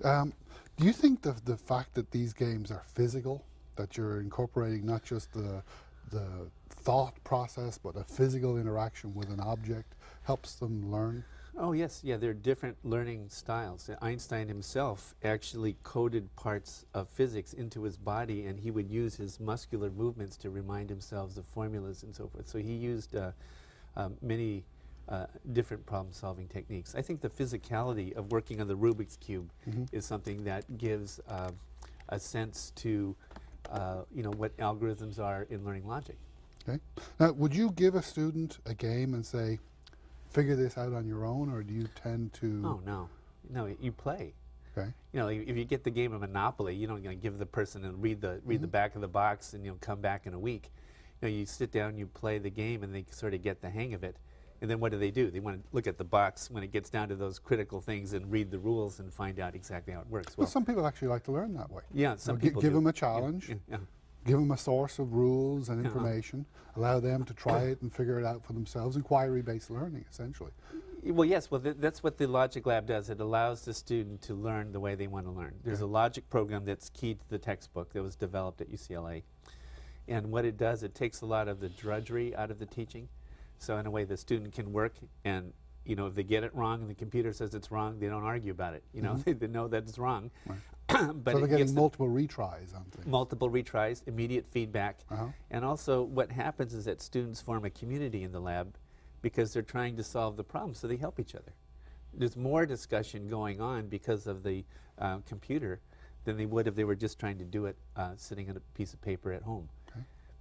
Do you think the fact that these games are physical, that you're incorporating not just the thought process, but a physical interaction with an object, helps them learn? Oh yes, yeah, there are different learning styles. Einstein himself actually coded parts of physics into his body, and he would use his muscular movements to remind himself of formulas and so forth. So he used many different problem-solving techniques. I think the physicality of working on the Rubik's Cube is something that gives a sense to what algorithms are in learning logic. Okay. Now, would you give a student a game and say, figure this out on your own, or do you tend to? Oh no, you play. Okay. You know, if you get the game of Monopoly, you don't give the person and read the back of the box and you'll come back in a week. You know, you sit down, you play the game, and they sort of get the hang of it. And then what do? They want to look at the box when it gets down to those critical things and read the rules and find out exactly how it works. Well, some people actually like to learn that way. Yeah, some people give do. them a challenge. Yeah. Give them a source of rules and information, allow them to try it and figure it out for themselves, inquiry-based learning, essentially. Well, yes, that's what the Logic Lab does. It allows the student to learn the way they want to learn. There's a logic program that's key to the textbook that was developed at UCLA. And what it does, it takes a lot of the drudgery out of the teaching. So in a way, the student can work, and if they get it wrong and the computer says it's wrong, they don't argue about it. They know that it's wrong. Right. But so they're getting multiple retries on things. Multiple retries, immediate feedback. And also what happens is that students form a community in the lab because they're trying to solve the problem, so they help each other. There's more discussion going on because of the computer than they would if they were just trying to do it sitting on a piece of paper at home.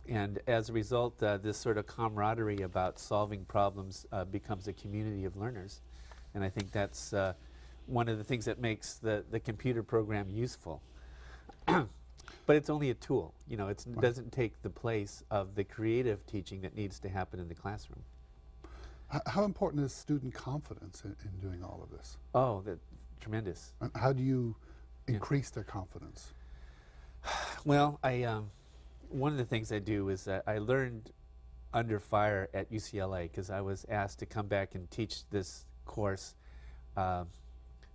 And as a result, this sort of camaraderie about solving problems becomes a community of learners. And I think that's one of the things that makes the computer program useful. But it's only a tool. It doesn't take the place of the creative teaching that needs to happen in the classroom. How important is student confidence in doing all of this? Oh, tremendous. And how do you increase their confidence? Well, one of the things I do is that I learned under fire at UCLA because I was asked to come back and teach this course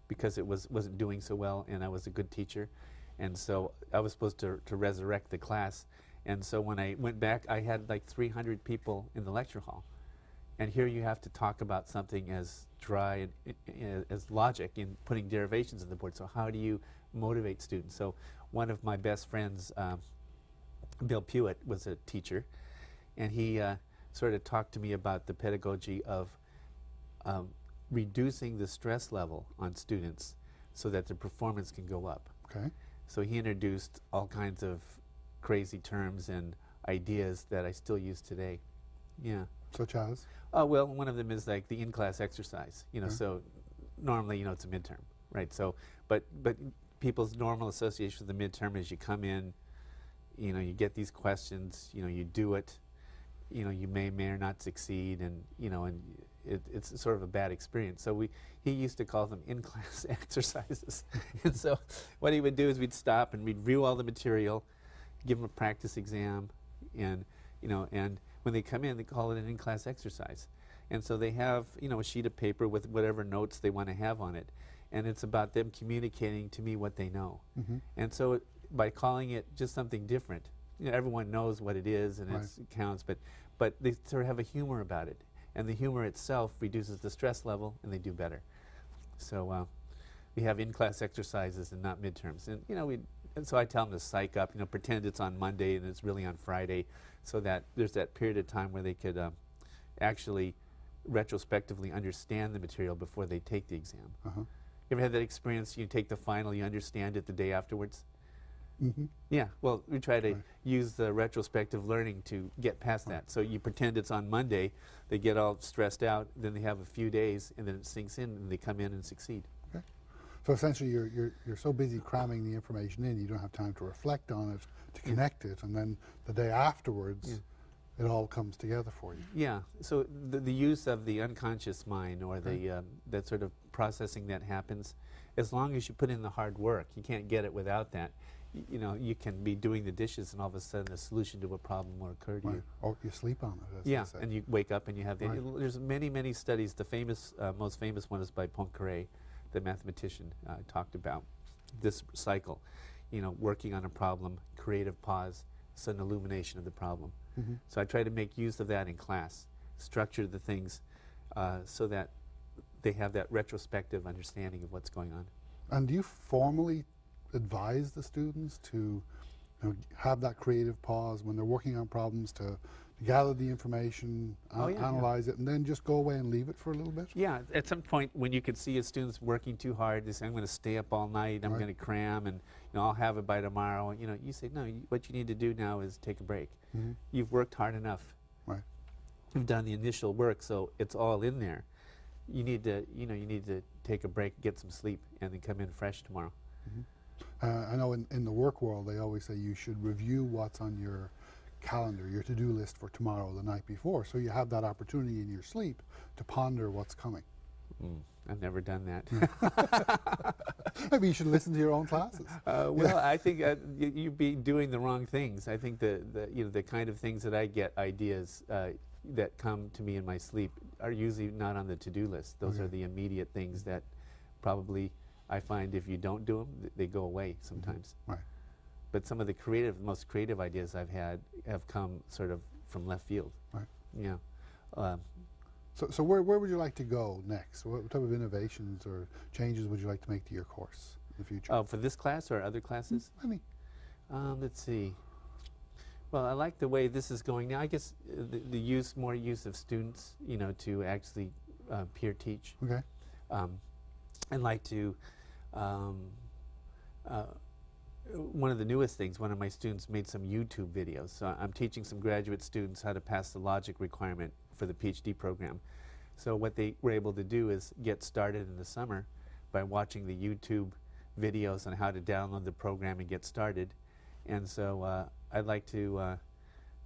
because it wasn't doing so well, and I was a good teacher, and so I was supposed to resurrect the class. And so when I went back, I had like 300 people in the lecture hall, and here you have to talk about something as dry as logic in putting derivations on the board. So how do you motivate students? So one of my best friends, Bill Pewitt, was a teacher, and he sort of talked to me about the pedagogy of reducing the stress level on students so that their performance can go up. Okay. So he introduced all kinds of crazy terms and ideas that I still use today. Yeah. Such as? Well, one of them is like the in-class exercise. So normally, it's a midterm, right? So, but people's normal association with the midterm is you come in, you get these questions, you do it, you may or not succeed, and it's sort of a bad experience. So he used to call them in-class exercises. And so what he would do is we'd stop and we'd review all the material, give them a practice exam, and and when they come in, they call it an in-class exercise. And so they have a sheet of paper with whatever notes they want to have on it, and it's about them communicating to me what they know. And so by calling it just something different, everyone knows what it is and it counts, but they sort of have a humor about it, and the humor itself reduces the stress level, and they do better. So we have in-class exercises and not midterms, and so I tell them to psych up, pretend it's on Monday and it's really on Friday, so that there's that period of time where they could actually retrospectively understand the material before they take the exam. You ever had that experience? You take the final, you understand it the day afterwards? Yeah, well, we try to use the retrospective learning to get past that. So you pretend it's on Monday, they get all stressed out, then they have a few days, and then it sinks in, and they come in and succeed. Okay. So essentially, you're so busy cramming the information in, you don't have time to reflect on it, to connect it, and then the day afterwards, it all comes together for you. Yeah, so the use of the unconscious mind, or the that sort of processing that happens, as long as you put in the hard work, you can't get it without that. You can be doing the dishes and all of a sudden a solution to a problem will occur to you. Or you sleep on it, as yeah, they say. and you wake up and you have there's many studies. The most famous one is by Poincaré, the mathematician, talked about. this cycle, you know, working on a problem, creative pause, sudden illumination of the problem. So I try to make use of that in class, structure the things so that they have that retrospective understanding of what's going on. And do you formally advise the students to, you know, have that creative pause when they're working on problems, to gather the information, analyze it, and then just go away and leave it for a little bit? Yeah, at some point when you could see a student's working too hard, they say, I'm going to stay up all night, I'm going to cram, and you know, I'll have it by tomorrow. You know, you say, no, what you need to do now is take a break. You've worked hard enough. Right. You've done the initial work, so it's all in there. You need to, you know, you need to take a break, get some sleep, and then come in fresh tomorrow. I know in the work world they always say you should review what's on your calendar, your to-do list for tomorrow the night before, so you have that opportunity in your sleep to ponder what's coming. I've never done that. Maybe you should listen to your own classes. Well, I think you'd be doing the wrong things. I think you know, the kind of things that I get, ideas that come to me in my sleep, are usually not on the to-do list. Those are the immediate things that probably I find if you don't do them, they go away sometimes. Right. But some of the most creative ideas I've had have come sort of from left field. Right. Yeah. So where would you like to go next? What type of innovations or changes would you like to make to your course in the future? Oh, for this class or other classes? Let's see. Well, I like the way this is going now. I guess the more use of students, you know, to actually peer teach. Okay. I'd like to. One of the newest things, one of my students made some YouTube videos. So I'm teaching some graduate students how to pass the logic requirement for the PhD program. So what they were able to do is get started in the summer by watching the YouTube videos on how to download the program and get started. And so I'd like to,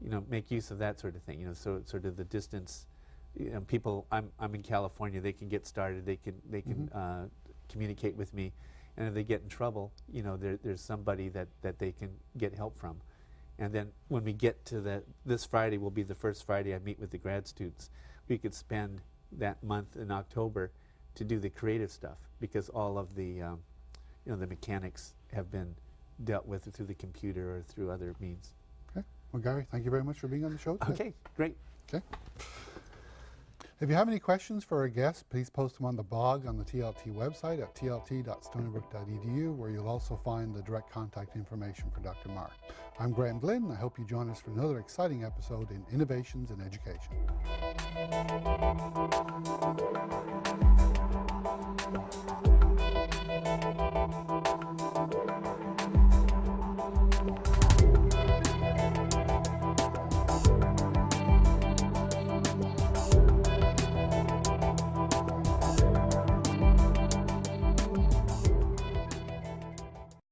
you know, make use of that sort of thing. You know, so sort of the distance. You know, people, I'm in California. They can get started. They can communicate with me. And if they get in trouble, you know, there's somebody that they can get help from. And then when we get to this Friday will be the first Friday I meet with the grad students. We could spend that month in October to do the creative stuff, because all of the, you know, the mechanics have been dealt with through the computer or through other means. Okay. Well, Gary, thank you very much for being on the show today. Okay, great. Okay. If you have any questions for our guests, please post them on the blog on the TLT website at tlt.stonybrook.edu, where you'll also find the direct contact information for Dr. Marr. I'm Graham Glynn. I hope you join us for another exciting episode in Innovations in Education.